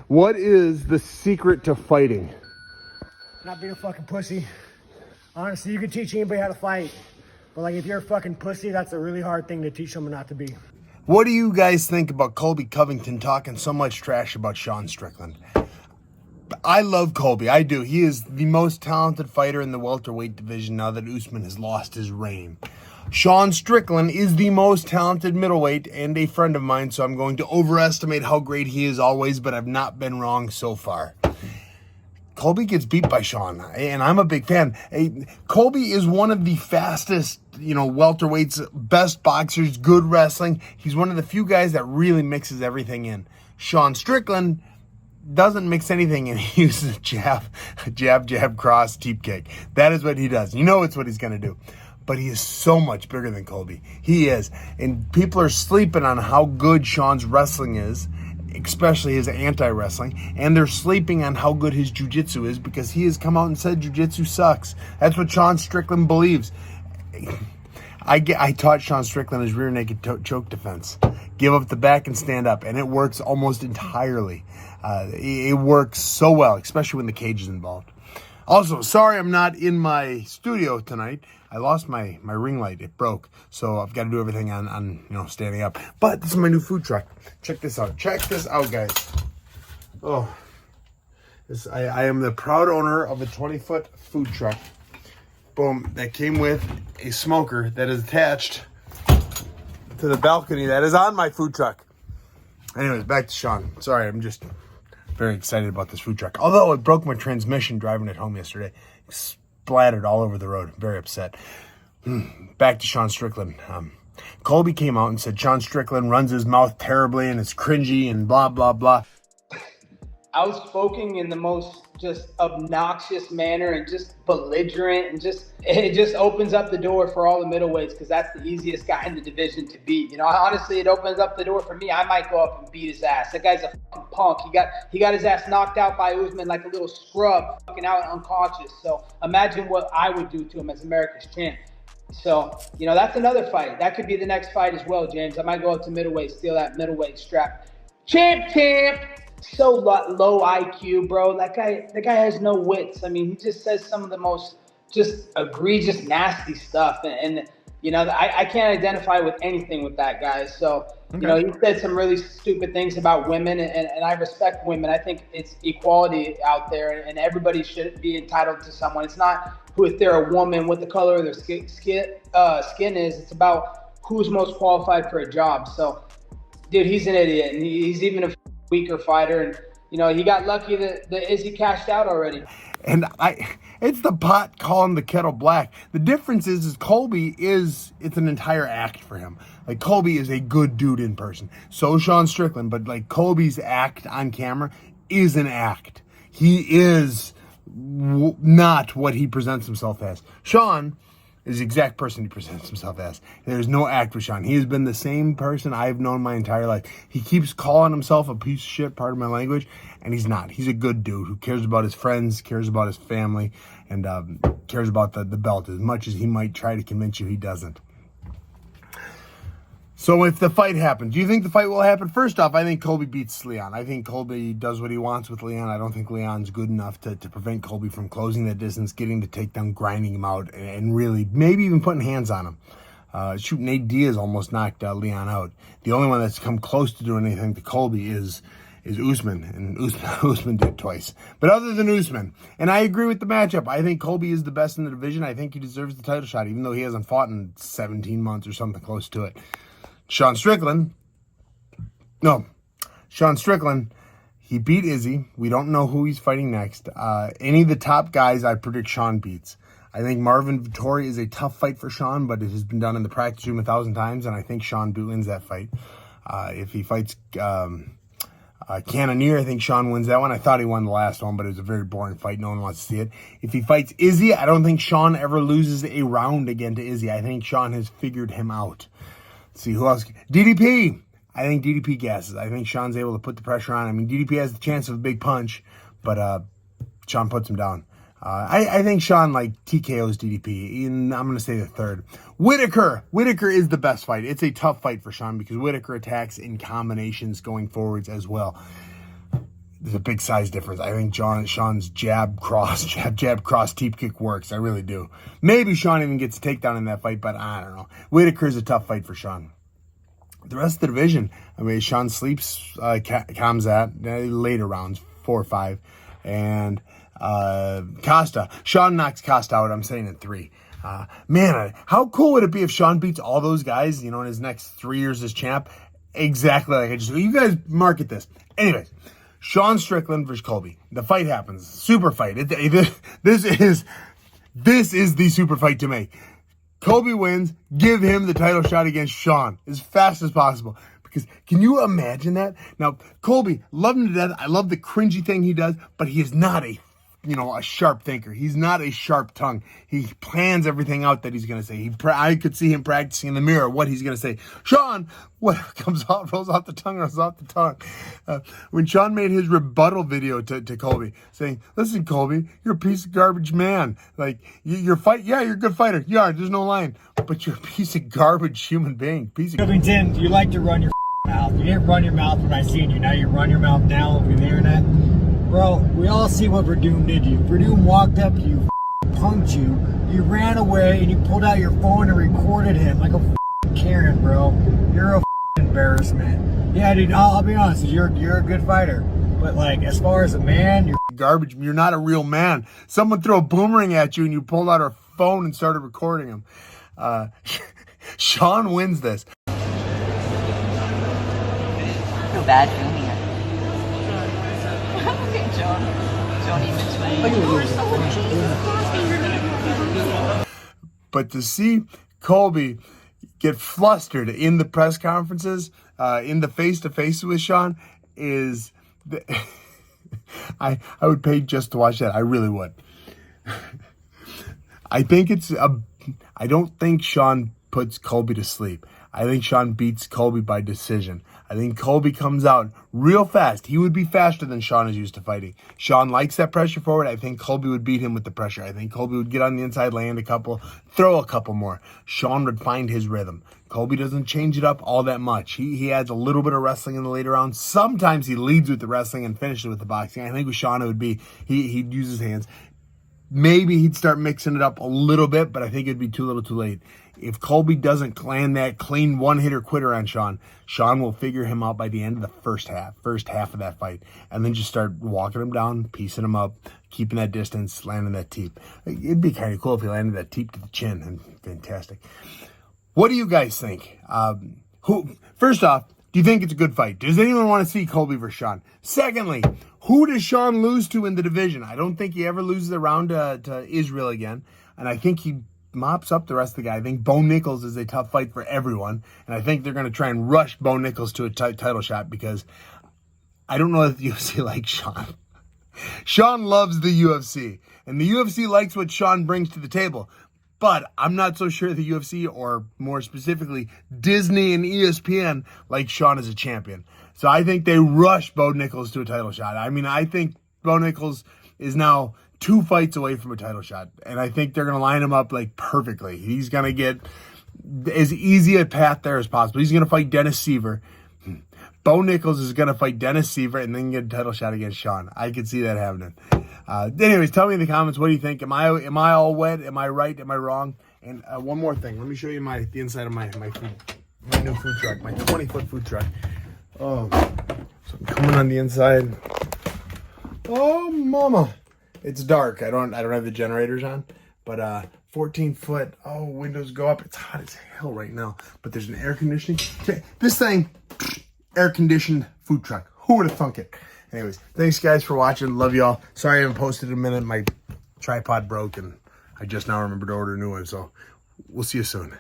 What is the secret to fighting? Not being a fucking pussy. Honestly, you can teach anybody how to fight. But like if you're a fucking pussy, that's a really hard thing to teach someone not to be. What do you guys think about Colby Covington talking so much trash about Sean Strickland? I love Colby. I do. He is the most talented fighter in the welterweight division now that Usman has lost his reign. Sean Strickland is the most talented middleweight and a friend of mine, so I'm going to overestimate how great he is always, but I've not been wrong so far. Colby gets beat by Sean, and I'm a big fan. Colby is one of the fastest, welterweights, best boxers, good wrestling. He's one of the few guys that really mixes everything in. Sean Strickland doesn't mix anything in. He uses a jab, cross, teep kick. That is what he does. You know it's what he's going to do. But he is so much bigger than Colby. He is. And people are sleeping on how good Sean's wrestling is, especially his anti-wrestling, and they're sleeping on how good his jiu-jitsu is because he has come out and said jiu-jitsu sucks. That's what Sean Strickland believes. I taught Sean Strickland his rear naked choke defense. Give up the back and stand up, and it works almost entirely. It works so well, especially when the cage is involved. Also, sorry I'm not in my studio tonight. I lost my ring light. It broke. So I've got to do everything on standing up. But this is my new food truck. Check this out. Check this out, guys. Oh. I am the proud owner of a 20-foot food truck. Boom. That came with a smoker that is attached to the balcony that is on my food truck. Anyways, back to Sean. Sorry, I'm just very excited about this food truck. Although it broke my transmission driving it home yesterday. Splattered all over the road. Very upset. Back to Sean Strickland. Colby came out and said Sean Strickland runs his mouth terribly and is cringy and blah, blah, blah. Outspoken in the most just obnoxious manner and just belligerent and it just opens up the door for all the middleweights because that's the easiest guy in the division to beat. Honestly, it opens up the door for me. I might go up and beat his ass. That guy's a fucking punk. He got his ass knocked out by Usman like a little scrub, fucking out unconscious. So imagine what I would do to him as America's champ. So, that's another fight. That could be the next fight as well, James. I might go up to middleweight, steal that middleweight strap. Champ! So low IQ, bro. That guy has no wits. I mean, he just says some of the most just egregious, nasty stuff. And I can't identify with anything with that guy. So, okay. He said some really stupid things about women, and I respect women. I think it's equality out there, and everybody should be entitled to someone. It's not if they're a woman, what the color of their skin is. It's about who's most qualified for a job. So, dude, he's an idiot, and he's even a weaker fighter, and he got lucky that Izzy cashed out already. And it's the pot calling the kettle black. The difference is Colby it's an entire act for him. Like, Colby is a good dude in person. So Sean Strickland, but like Colby's act on camera is an act. He is not what he presents himself as. Sean is the exact person he presents himself as. There's no act with Sean. He has been the same person I've known my entire life. He keeps calling himself a piece of shit, part of my language, and he's not. He's a good dude who cares about his friends, cares about his family, and cares about the belt as much as he might try to convince you he doesn't. So if the fight happens, do you think the fight will happen? First off, I think Colby beats Leon. I think Colby does what he wants with Leon. I don't think Leon's good enough to prevent Colby from closing that distance, getting the takedown, grinding him out, and really maybe even putting hands on him. Shoot, Nate Diaz almost knocked Leon out. The only one that's come close to doing anything to Colby is Usman, and Usman did twice. But other than Usman, and I agree with the matchup, I think Colby is the best in the division. I think he deserves the title shot, even though he hasn't fought in 17 months or something close to it. Sean Strickland, he beat Izzy. We don't know who he's fighting next. Any of the top guys, I predict Sean beats. I think Marvin Vettori is a tough fight for Sean, but it has been done in the practice room 1,000 times, and I think Sean wins that fight. If he fights Cannonier, I think Sean wins that one. I thought he won the last one, but it was a very boring fight. No one wants to see it. If he fights Izzy, I don't think Sean ever loses a round again to Izzy. I think Sean has figured him out. Let's see, who else? DDP. I think DDP gasses. I think Sean's able to put the pressure on. I mean, DDP has the chance of a big punch, but Sean puts him down. I think Sean TKOs DDP, and I'm going to say the third. Whitaker is the best fight. It's a tough fight for Sean because Whitaker attacks in combinations going forwards as well. there's a big size difference. I think Sean's jab, cross, teep kick works. I really do. Maybe Sean even gets a takedown in that fight, but I don't know. Whitaker's a tough fight for Sean. The rest of the division, I mean, Sean sleeps Khamzat later rounds, 4 or 5. And Costa. Sean knocks Costa out, I'm saying in 3. Man, how cool would it be if Sean beats all those guys, in his next 3 years as champ? Exactly like I just... You guys market this. Anyways, Sean Strickland versus Colby. The fight happens. Super fight. This is the super fight to make. Colby wins. Give him the title shot against Sean as fast as possible. Because can you imagine that? Now, Colby, love him to death. I love the cringy thing he does, but he is not a sharp thinker. He's not a sharp tongue. He plans everything out that he's going to say. I could see him practicing in the mirror what he's going to say. Sean, what comes out, rolls off the tongue. When Sean made his rebuttal video to Colby, saying, listen, Colby, you're a piece of garbage man. Like, you're a good fighter. You are, there's no line. But you're a piece of garbage human being. Covington, you like to run your mouth. You didn't run your mouth when I seen you. Now you run your mouth now over the internet. Bro, we all see what Verdum did to you. Verdum walked up to you, punked you, you ran away, and you pulled out your phone and recorded him like a Karen, bro. You're a embarrassment. Yeah, dude, I'll be honest, you're a good fighter. But, like, as far as a man, you're garbage. You're not a real man. Someone threw a boomerang at you, and you pulled out her phone and started recording him. Sean wins this. I feel bad for me. But to see Colby get flustered in the press conferences, in the face-to-face with Sean, is... I would pay just to watch that. I really would. I don't think Sean puts Colby to sleep. I think Sean beats Colby by decision. I think Colby comes out real fast. He would be faster than Sean is used to fighting. Sean likes that pressure forward. I think Colby would beat him with the pressure. I think Colby would get on the inside, land a couple, throw a couple more. Sean would find his rhythm. Colby doesn't change it up all that much. He adds a little bit of wrestling in the later rounds. Sometimes he leads with the wrestling and finishes with the boxing. I think with Sean it would be he'd use his hands. Maybe he'd start mixing it up a little bit, but I think it'd be too little too late. If Colby doesn't land that clean one-hitter quitter on Sean, Sean will figure him out by the end of the first half of that fight, and then just start walking him down, piecing him up, keeping that distance, landing that teep. It'd be kind of cool if he landed that teep to the chin, and fantastic. What do you guys think? First off, do you think it's a good fight? Does anyone want to see Colby versus Sean? Secondly, who does Sean lose to in the division? I don't think he ever loses a round to Israel again, and I think he mops up the rest of the guy. I think Bo Nichols is a tough fight for everyone, and I think they're going to try and rush Bo Nichols to a title shot because I don't know if the UFC likes Sean. Sean loves the UFC, and the UFC likes what Sean brings to the table, but I'm not so sure the UFC, or more specifically Disney and ESPN, like Sean as a champion. So I think they rush Bo Nichols to a title shot. I mean, I think Bo Nichols is now 2 fights away from a title shot, and I think they're going to line him up like perfectly. He's going to get as easy a path there as possible. He's going to fight Dennis Seaver. Bo Nichols is going to fight Dennis Seaver and then get a title shot against Sean. I could see that happening. Anyways, tell me in the comments, what do you think? Am I all wet? Am I right? Am I wrong? And one more thing. Let me show you the inside of my new food truck, my 20-foot food truck. Oh, so I'm coming on the inside. Oh, mama. It's dark. I don't have the generators on, but 14 foot. Oh, windows go up. It's hot as hell right now, but there's an air conditioning. This thing, air conditioned food truck. Who would have thunk it? Anyways, thanks guys for watching. Love y'all. Sorry I haven't posted in a minute. My tripod broke and I just now remembered to order a new one. So we'll see you soon.